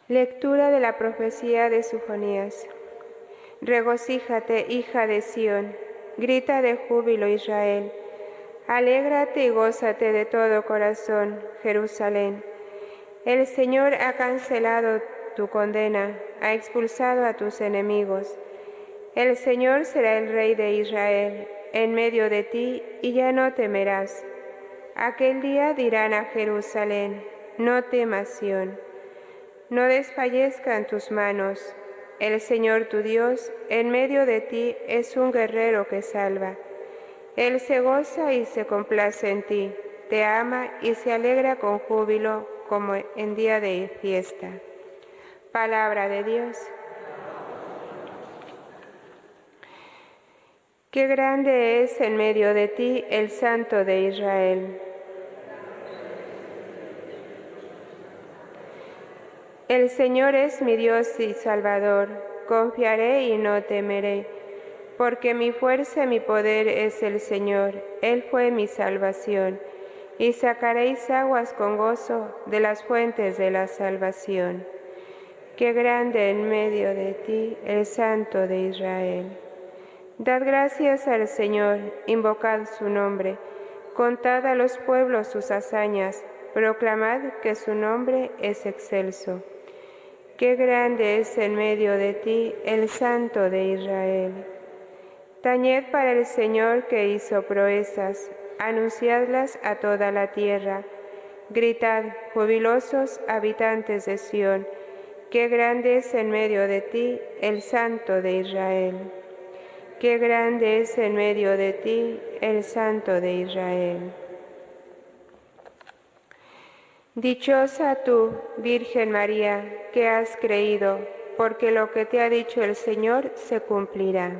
Lectura de la profecía de Sofonías. Regocíjate, hija de Sión, grita de júbilo, Israel. Alégrate y gózate de todo corazón, Jerusalén. El Señor ha cancelado tu condena, ha expulsado a tus enemigos. El Señor será el Rey de Israel en medio de ti, y ya no temerás. Aquel día dirán a Jerusalén: no temas, Sión. No desfallezcan tus manos. El Señor tu Dios en medio de ti es un guerrero que salva. Él se goza y se complace en ti, te ama y se alegra con júbilo como en día de fiesta. Palabra de Dios. Qué grande es en medio de ti el Santo de Israel. El Señor es mi Dios y Salvador, confiaré y no temeré, porque mi fuerza y mi poder es el Señor, Él fue mi salvación, y sacaréis aguas con gozo de las fuentes de la salvación. Qué grande en medio de ti el Santo de Israel. Dad gracias al Señor, invocad su nombre, contad a los pueblos sus hazañas, proclamad que su nombre es excelso. Qué grande es en medio de ti el Santo de Israel. Tañed para el Señor que hizo proezas, anunciadlas a toda la tierra. Gritad, jubilosos habitantes de Sión, qué grande es en medio de ti el Santo de Israel. Qué grande es en medio de ti el Santo de Israel. Dichosa tú, Virgen María, que has creído, porque lo que te ha dicho el Señor se cumplirá.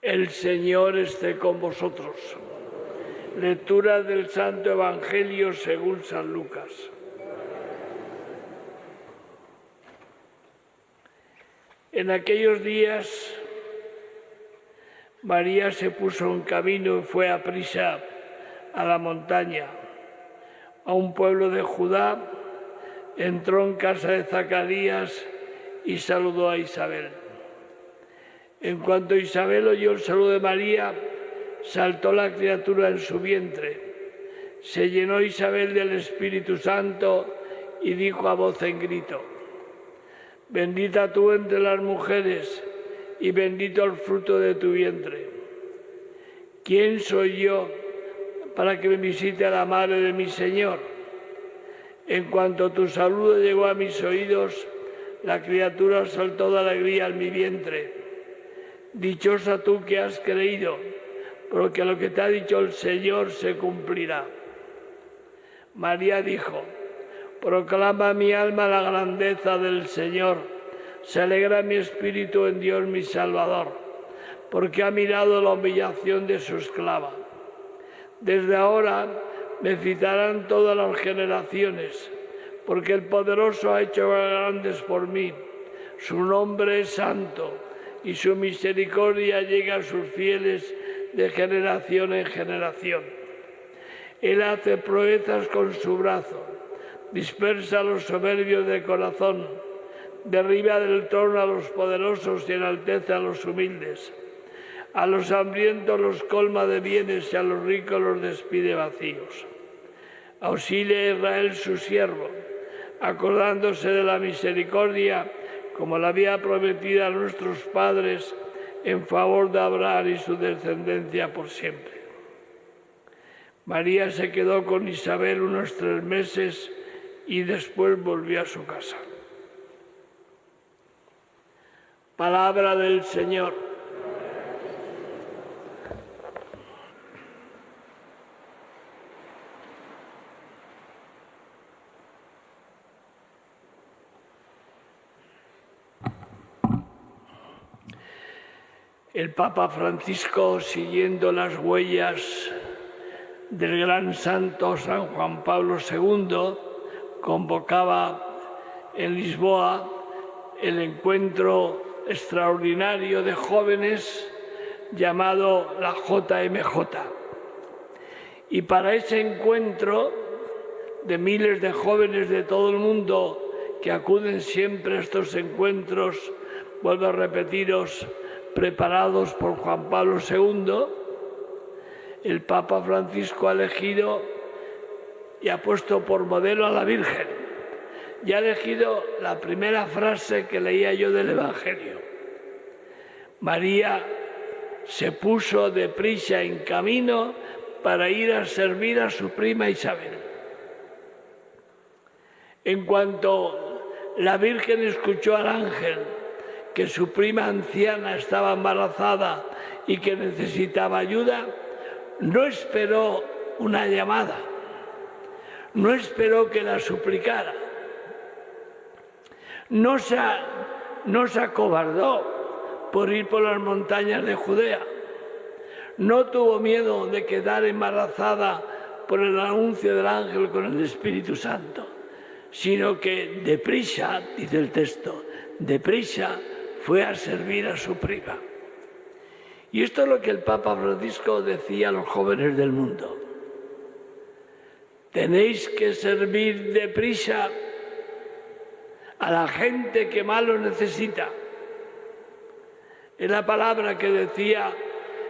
El Señor esté con vosotros. Lectura del Santo Evangelio según San Lucas. En aquellos días, María se puso en camino y fue aprisa a la montaña, a un pueblo de Judá. Entró en casa de Zacarías y saludó a Isabel. En cuanto Isabel oyó el saludo de María, saltó la criatura en su vientre. Se llenó Isabel del Espíritu Santo y dijo a voz en grito: bendita tú entre las mujeres y bendito el fruto de tu vientre. ¿Quién soy yo para que me visite a la madre de mi Señor? En cuanto tu saludo llegó a mis oídos, la criatura saltó de alegría en mi vientre. Dichosa tú que has creído, porque lo que te ha dicho el Señor se cumplirá. María dijo: proclama mi alma la grandeza del Señor, se alegra mi espíritu en Dios mi Salvador, porque ha mirado la humillación de su esclava. Desde ahora me citarán todas las generaciones, porque el Poderoso ha hecho grandes por mí. Su nombre es santo y su misericordia llega a sus fieles de generación en generación. Él hace proezas con su brazo, dispersa a los soberbios de corazón, derriba del trono a los poderosos y enaltece a los humildes. A los hambrientos los colma de bienes y a los ricos los despide vacíos. Auxilia a Israel su siervo, acordándose de la misericordia como la había prometido a nuestros padres, en favor de Abraham y su descendencia por siempre. María se quedó con Isabel unos 3 meses y después volvió a su casa. Palabra del Señor. El Papa Francisco, siguiendo las huellas del gran santo San Juan Pablo II, convocaba en Lisboa el encuentro extraordinario de jóvenes llamado la JMJ. Y para ese encuentro de miles de jóvenes de todo el mundo que acuden siempre a estos encuentros, vuelvo a repetiros, preparados por Juan Pablo II, el Papa Francisco ha elegido y ha puesto por modelo a la Virgen. Y ha elegido la primera frase que leía yo del Evangelio. María se puso deprisa en camino para ir a servir a su prima Isabel. En cuanto la Virgen escuchó al ángel que su prima anciana estaba embarazada y que necesitaba ayuda, no esperó una llamada, no esperó que la suplicara, no se acobardó por ir por las montañas de Judea, no tuvo miedo de quedar embarazada por el anuncio del ángel con el Espíritu Santo, sino que deprisa, dice el texto, deprisa fue a servir a su prima. Y esto es lo que el Papa Francisco decía a los jóvenes del mundo. Tenéis que servir deprisa a la gente que más lo necesita. Es la palabra que decía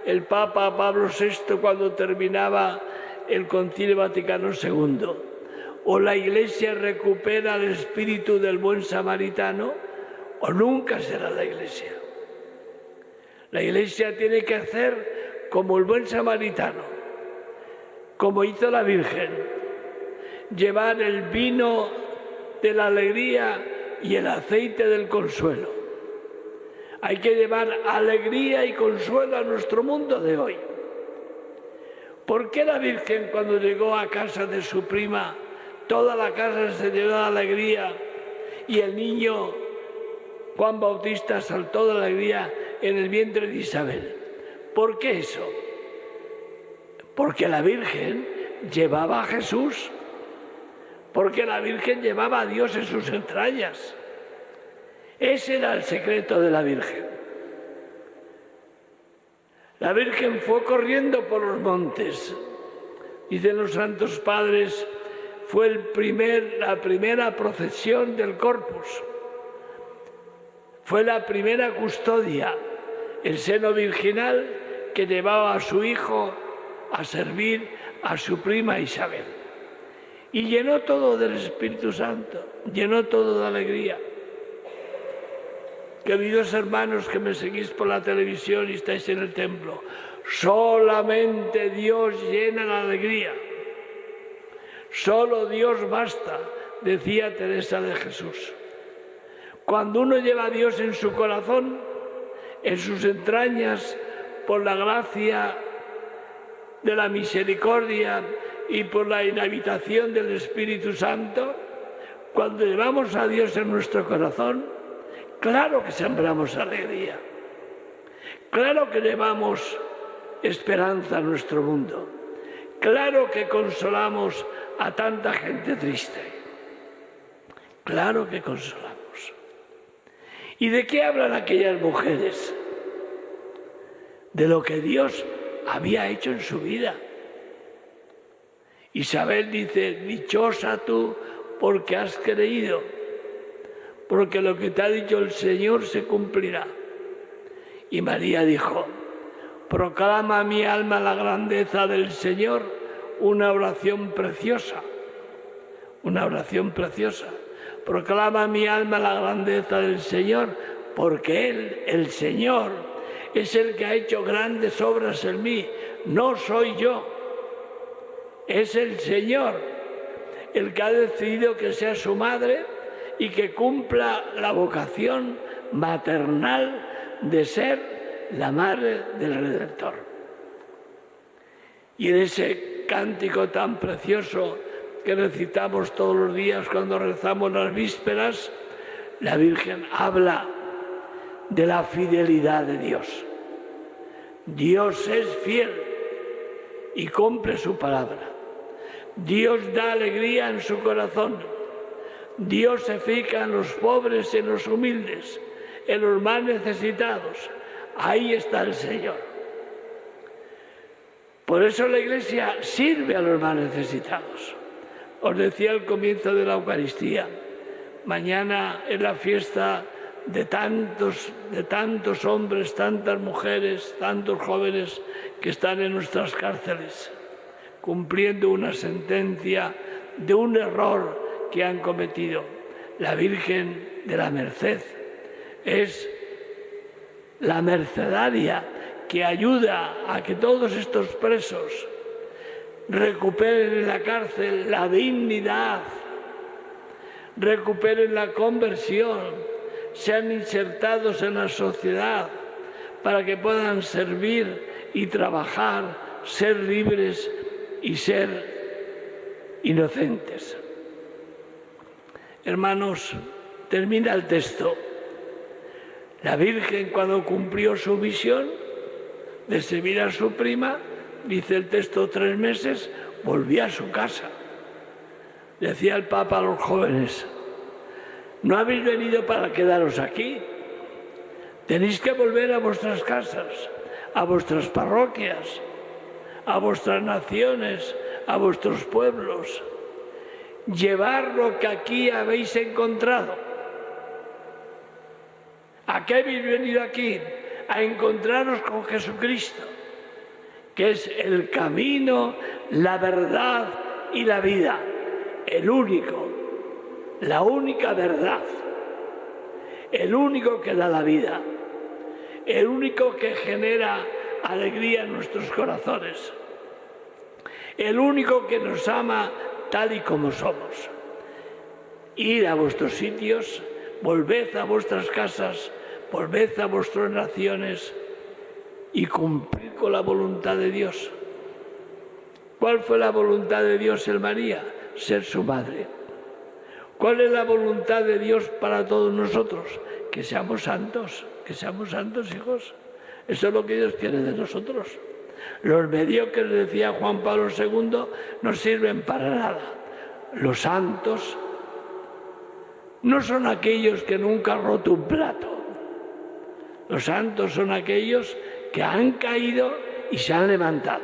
el Papa Pablo VI cuando terminaba el Concilio Vaticano II. O la Iglesia recupera el espíritu del buen samaritano, o nunca será la Iglesia. La Iglesia tiene que hacer como el buen samaritano, como hizo la Virgen, llevar el vino de la alegría y el aceite del consuelo. Hay que llevar alegría y consuelo a nuestro mundo de hoy. ¿Por qué la Virgen, cuando llegó a casa de su prima, toda la casa se llenó de alegría y el niño Juan Bautista saltó de alegría en el vientre de Isabel? ¿Por qué eso? Porque la Virgen llevaba a Jesús, porque la Virgen llevaba a Dios en sus entrañas. Ese era el secreto de la Virgen. La Virgen fue corriendo por los montes. Dicen los santos padres, fue la primera procesión del Corpus. Fue la primera custodia, el seno virginal que llevaba a su hijo a servir a su prima Isabel. Y llenó todo del Espíritu Santo, llenó todo de alegría. Queridos hermanos que me seguís por la televisión y estáis en el templo, solamente Dios llena la alegría. Solo Dios basta, decía Teresa de Jesús. Cuando uno lleva a Dios en su corazón, en sus entrañas, por la gracia de la misericordia y por la inhabitación del Espíritu Santo, cuando llevamos a Dios en nuestro corazón, claro que sembramos alegría, claro que llevamos esperanza a nuestro mundo, claro que consolamos a tanta gente triste, claro que consolamos. ¿Y de qué hablan aquellas mujeres? De lo que Dios había hecho en su vida. Isabel dice, dichosa tú porque has creído, porque lo que te ha dicho el Señor se cumplirá. Y María dijo, proclama mi alma la grandeza del Señor, una oración preciosa, una oración preciosa. Proclama mi alma la grandeza del Señor, porque Él, el Señor, es el que ha hecho grandes obras en mí, no soy yo. Es el Señor el que ha decidido que sea su madre y que cumpla la vocación maternal de ser la madre del Redentor. Y en ese cántico tan precioso que recitamos todos los días cuando rezamos las vísperas, la Virgen habla de la fidelidad de Dios. Dios es fiel y cumple su palabra. Dios da alegría en su corazón Dios se fija en los pobres y en los humildes, en los más necesitados. Ahí está el Señor. Por eso la Iglesia sirve a los más necesitados. Os decía al comienzo de la Eucaristía, mañana es la fiesta de tantos hombres, tantas mujeres, tantos jóvenes que están en nuestras cárceles, cumpliendo una sentencia de un error que han cometido. La Virgen de la Merced es la mercedaria que ayuda a que todos estos presos recuperen en la cárcel la dignidad, recuperen la conversión, sean insertados en la sociedad para que puedan servir y trabajar, ser libres y ser inocentes. Hermanos, termina el texto. La Virgen, cuando cumplió su misión de servir a su prima, dice el texto, 3 meses, volvió a su casa. Decía el Papa a los jóvenes, no habéis venido para quedaros aquí, tenéis que volver a vuestras casas, a vuestras parroquias, a vuestras naciones, a vuestros pueblos. Llevar lo que aquí habéis encontrado. ¿A qué habéis venido aquí? A encontraros con Jesucristo, que es el camino, la verdad y la vida, el único, la única verdad, el único que da la vida, el único que genera alegría en nuestros corazones, el único que nos ama tal y como somos. Ir a vuestros sitios, volved a vuestras casas, volved a vuestras naciones y cumplir con la voluntad de Dios. ¿Cuál fue la voluntad de Dios en María? Ser su madre. ¿Cuál es la voluntad de Dios para todos nosotros? Que seamos santos, hijos. Eso es lo que Dios quiere de nosotros. Los mediocres, decía Juan Pablo II, no sirven para nada. Los santos no son aquellos que nunca han roto un plato. Los santos son aquellos que han caído y se han levantado.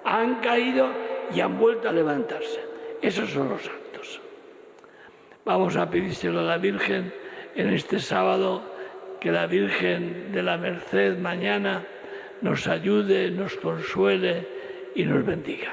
Han caído y han vuelto a levantarse. Esos son los santos. Vamos a pedírselo a la Virgen en este sábado, que la Virgen de la Merced mañana nos ayude, nos consuele y nos bendiga.